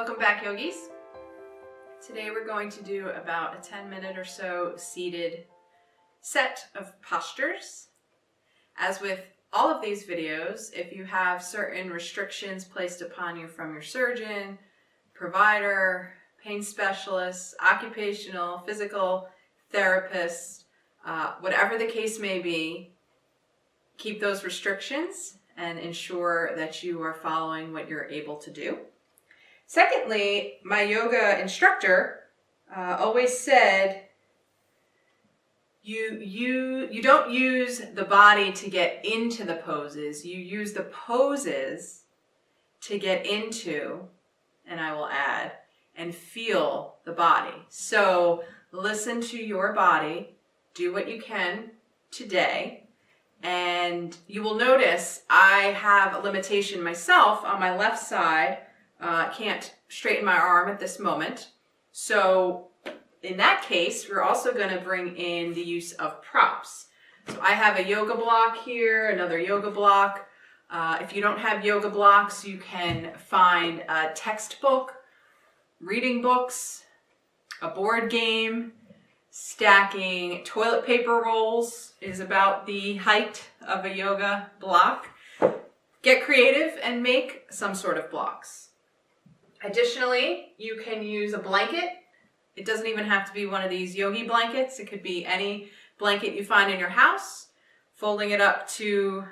Welcome back, yogis. Today we're going to do about a 10-minute or so seated set of postures. As with all of these videos, if you have certain restrictions placed upon you from your surgeon, provider, pain specialist, occupational, physical therapist, whatever the case may be, keep those restrictions and ensure that you are following what you're able to do. Secondly, my yoga instructor always said you don't use the body to get into the poses, you use the poses to get into, and I will add, and feel the body. So listen to your body, do what you can today, and you will notice I have a limitation myself on my left side. Can't straighten my arm at this moment. So in that case, we're also going to bring in the use of props. So I have a yoga block here, another yoga block. If you don't have yoga blocks, you can find a textbook, reading books, a board game. Stacking toilet paper rolls is about the height of a yoga block. Get creative and make some sort of blocks. Additionally, you can use a blanket. It doesn't even have to be one of these yogi blankets. It could be any blanket you find in your house, folding it up to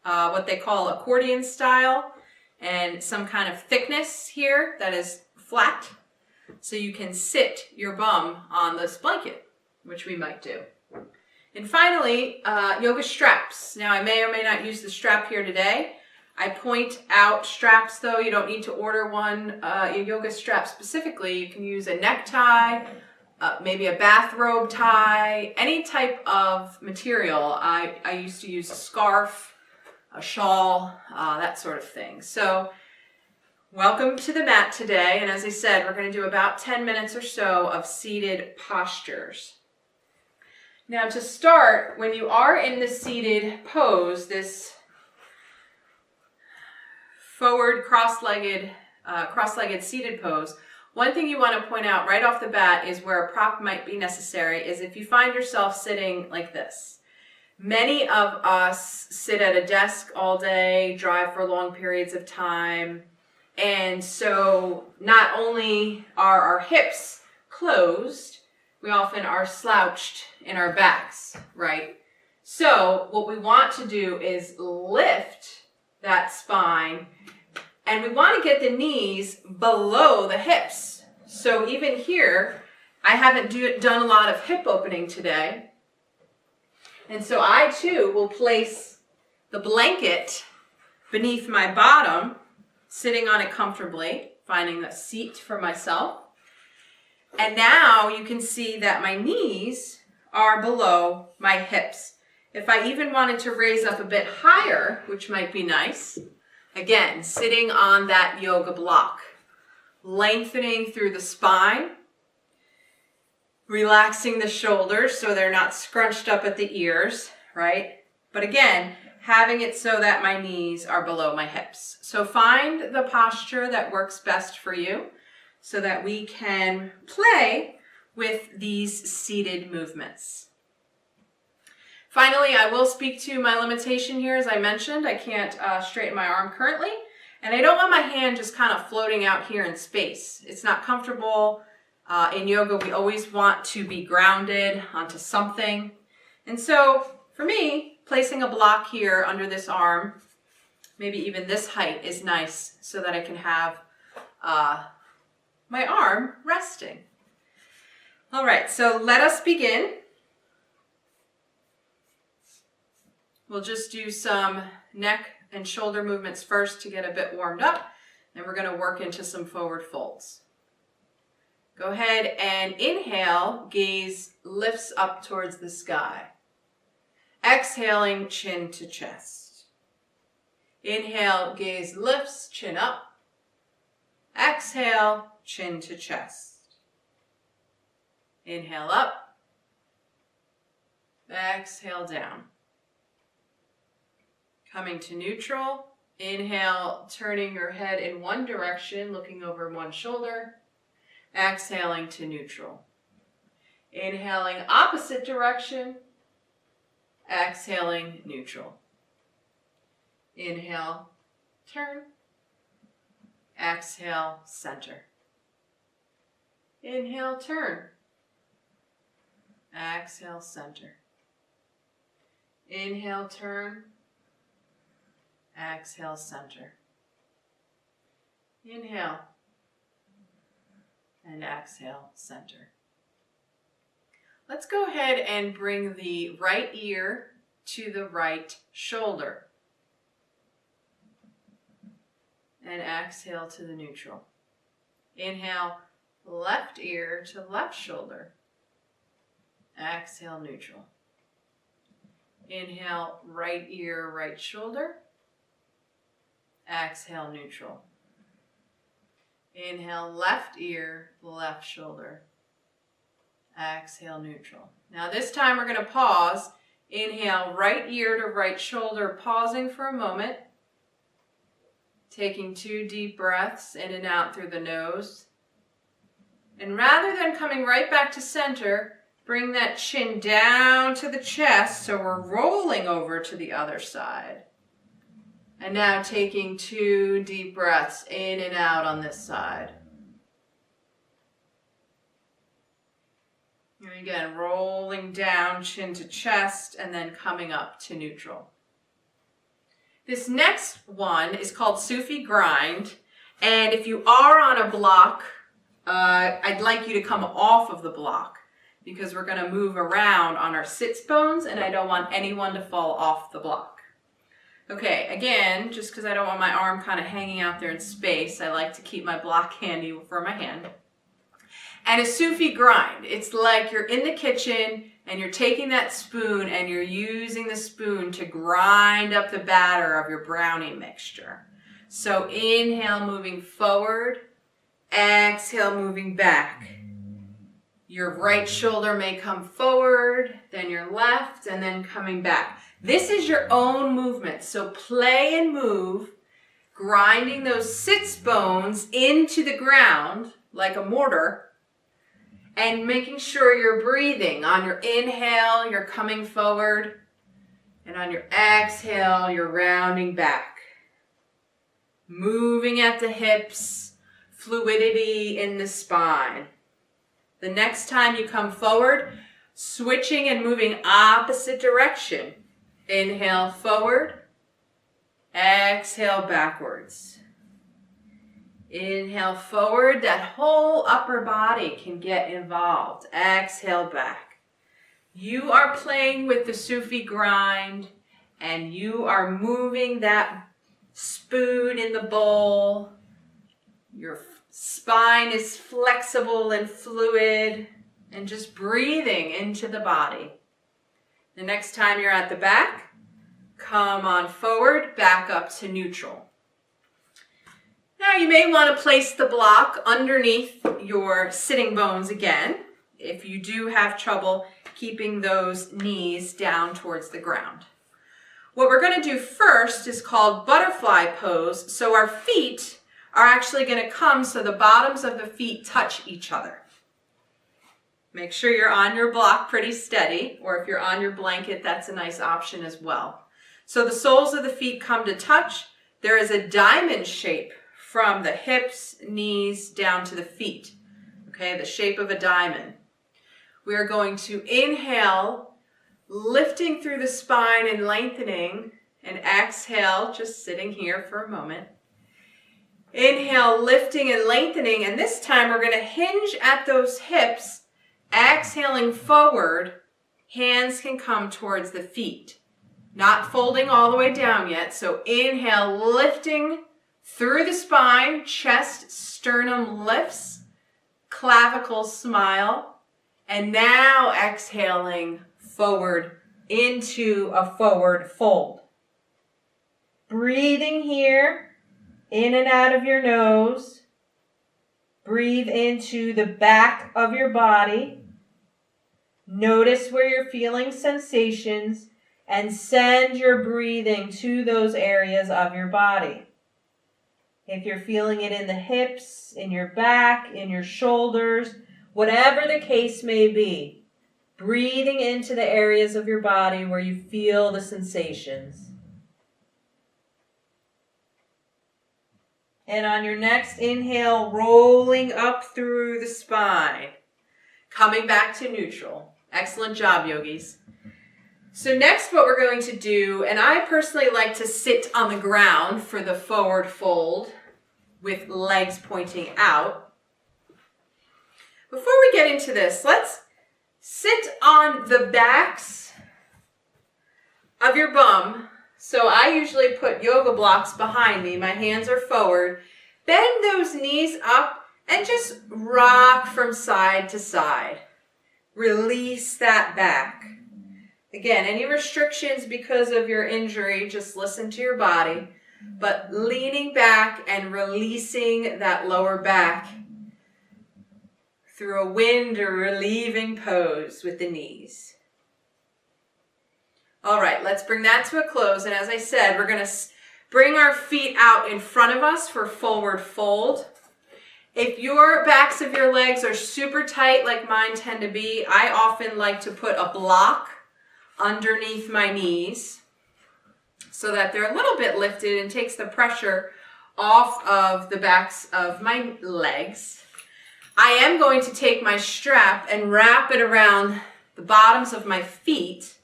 what they call accordion style and some kind of thickness here that is flat, so you can sit your bum on this blanket, which we might do. And finally, yoga straps. Now, I may or may not use the strap here today. I point out straps, though. You don't need to order one, a yoga strap specifically. You can use a necktie, maybe a bathrobe tie, any type of material. I used to use a scarf, a shawl, that sort of thing. So welcome to the mat today. And as I said, we're going to do about 10 minutes or so of seated postures. Now to start, when you are in the seated pose, this forward cross-legged seated pose, one thing you want to point out right off the bat is where a prop might be necessary is if you find yourself sitting like this. Many of us sit at a desk all day, drive for long periods of time, and so not only are our hips closed, we often are slouched in our backs, right? So what we want to do is lift that spine, and we want to get the knees below the hips. So even here, I haven't done a lot of hip opening today. And so I too will place the blanket beneath my bottom, sitting on it comfortably, finding a seat for myself. And now you can see that my knees are below my hips. If I even wanted to raise up a bit higher, which might be nice, again, sitting on that yoga block, lengthening through the spine, relaxing the shoulders so they're not scrunched up at the ears, right? But again, having it so that my knees are below my hips. So find the posture that works best for you so that we can play with these seated movements. Finally, I will speak to my limitation here. As I mentioned, I can't straighten my arm currently, and I don't want my hand just kind of floating out here in space. It's not comfortable. In yoga, we always want to be grounded onto something. And so for me, placing a block here under this arm, maybe even this height, is nice so that I can have my arm resting. All right, so let us begin. We'll just do some neck and shoulder movements first to get a bit warmed up. Then we're going to work into some forward folds. Go ahead and inhale, gaze lifts up towards the sky. Exhaling, chin to chest. Inhale, gaze lifts, chin up. Exhale, chin to chest. Inhale up. Exhale down. Coming to neutral, Inhale, turning your head in one direction, looking over one shoulder. Exhaling to neutral. Inhaling opposite direction. Exhaling neutral. Inhale, turn. Exhale, center. Inhale, turn. Exhale, center. Inhale, turn. Exhale, center. Inhale. And exhale, center. Let's go ahead and bring the right ear to the right shoulder. And exhale to the neutral. Inhale, left ear to left shoulder. Exhale, neutral. Inhale, right ear, right shoulder. Exhale, neutral. Inhale, left ear, left shoulder. Exhale, neutral. Now this time we're going to pause. Inhale, right ear to right shoulder, pausing for a moment. Taking 2 deep breaths in and out through the nose. And rather than coming right back to center, bring that chin down to the chest so we're rolling over to the other side. And now taking 2 deep breaths in and out on this side. And again, rolling down, chin to chest, and then coming up to neutral. This next one is called Sufi Grind. And if you are on a block, I'd like you to come off of the block because we're going to move around on our sits bones and I don't want anyone to fall off the block. Okay, again, just because I don't want my arm kind of hanging out there in space, I like to keep my block handy for my hand. And a Sufi grind, it's like you're in the kitchen and you're taking that spoon and you're using the spoon to grind up the batter of your brownie mixture. So inhale, moving forward, exhale, moving back. Your right shoulder may come forward, then your left, and then coming back. This is your own movement, so play and move, grinding those sits bones into the ground like a mortar, and making sure you're breathing. On your inhale, you're coming forward, and on your exhale, you're rounding back. Moving at the hips, fluidity in the spine. The next time you come forward, switching and moving opposite direction. Inhale forward, exhale backwards. Inhale forward, that whole upper body can get involved. Exhale back. You are playing with the Sufi grind and you are moving that spoon in the bowl. Your spine is flexible and fluid and just breathing into the body. The next time you're at the back, come on forward, back up to neutral. Now you may want to place the block underneath your sitting bones again if you do have trouble keeping those knees down towards the ground. What we're going to do first is called butterfly pose. So our feet are actually going to come so the bottoms of the feet touch each other. Make sure you're on your block pretty steady, or if you're on your blanket, that's a nice option as well. So the soles of the feet come to touch. There is a diamond shape from the hips, knees, down to the feet. Okay, the shape of a diamond. We are going to inhale, lifting through the spine and lengthening, and exhale, just sitting here for a moment. Inhale, lifting and lengthening, and this time we're going to hinge at those hips. Exhaling forward, hands can come towards the feet. Not folding all the way down yet, so inhale, lifting through the spine, chest, sternum lifts, clavicle smile, and now exhaling forward into a forward fold. Breathing here, in and out of your nose. Breathe into the back of your body. Notice where you're feeling sensations and send your breathing to those areas of your body. If you're feeling it in the hips, in your back, in your shoulders, whatever the case may be, breathing into the areas of your body where you feel the sensations. And on your next inhale, rolling up through the spine, coming back to neutral. Excellent job, yogis. So next what we're going to do, and I personally like to sit on the ground for the forward fold with legs pointing out. Before we get into this, let's sit on the backs of your bum. So I usually put yoga blocks behind me. My hands are forward. Bend those knees up and just rock from side to side. Release that back. Again, any restrictions because of your injury, just listen to your body. But leaning back and releasing that lower back through a wind or relieving pose with the knees. All right, let's bring that to a close. And as I said, we're going to bring our feet out in front of us for forward fold. If your backs of your legs are super tight like mine tend to be, I often like to put a block underneath my knees so that they're a little bit lifted and takes the pressure off of the backs of my legs. I am going to take my strap and wrap it around the bottoms of my feet.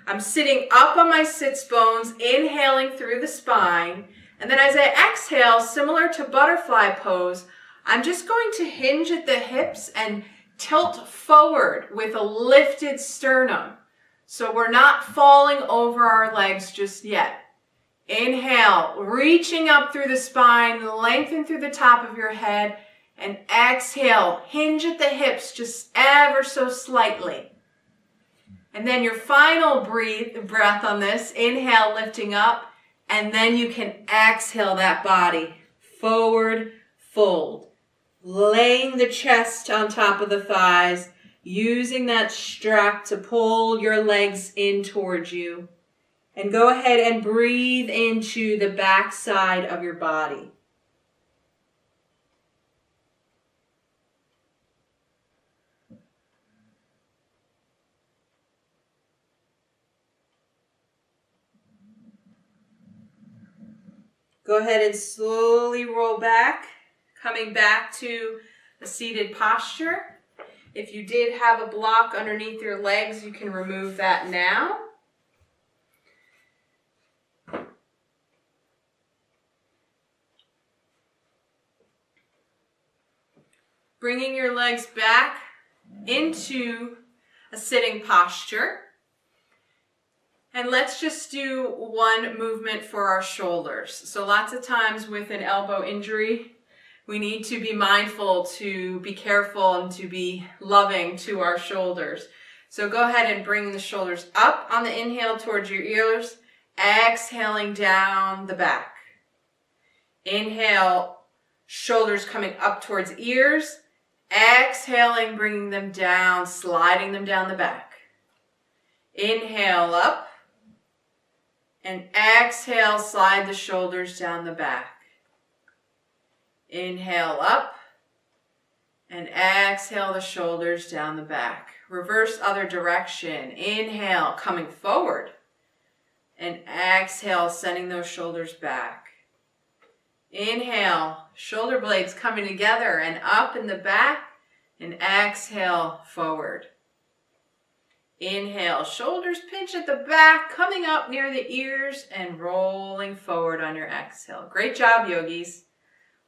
I'm sitting up on my sits bones, inhaling through the spine. And then as I exhale, similar to butterfly pose, I'm just going to hinge at the hips and tilt forward with a lifted sternum. So we're not falling over our legs just yet. Inhale, reaching up through the spine, lengthen through the top of your head, and exhale, hinge at the hips just ever so slightly. And then your final breath on this, inhale, lifting up, and then you can exhale that body, forward fold, laying the chest on top of the thighs, using that strap to pull your legs in towards you. And go ahead and breathe into the back side of your body. Go ahead and slowly roll back, coming back to a seated posture. If you did have a block underneath your legs, you can remove that now. Bringing your legs back into a sitting posture. And let's just do one movement for our shoulders. So lots of times with an elbow injury, we need to be mindful to be careful and to be loving to our shoulders. So go ahead and bring the shoulders up on the inhale towards your ears, exhaling down the back. Inhale, shoulders coming up towards ears, exhaling, bringing them down, sliding them down the back. Inhale up. And exhale, slide the shoulders down the back. Inhale up. And exhale the shoulders down the back. Reverse other direction. Inhale, coming forward. And exhale, sending those shoulders back. Inhale, shoulder blades coming together and up in the back. And exhale, forward. Inhale, shoulders pinch at the back, coming up near the ears and rolling forward on your exhale. Great job, yogis.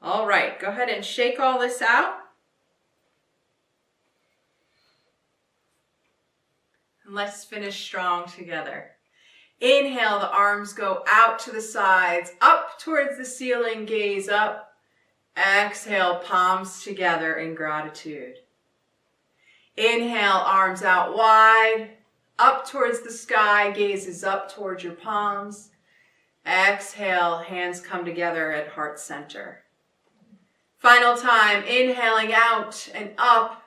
All right, go ahead and shake all this out. And let's finish strong together. Inhale, the arms go out to the sides, up towards the ceiling, gaze up. Exhale, palms together in gratitude. Inhale, arms out wide, up towards the sky, gazes up towards your palms. Exhale, hands come together at heart center. Final time, inhaling out and up,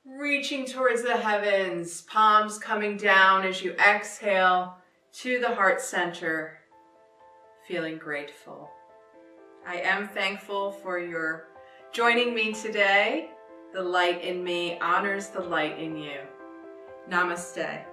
reaching towards the heavens, palms coming down as you exhale to the heart center, feeling grateful. I am thankful for your joining me today. The light in me honors the light in you. Namaste.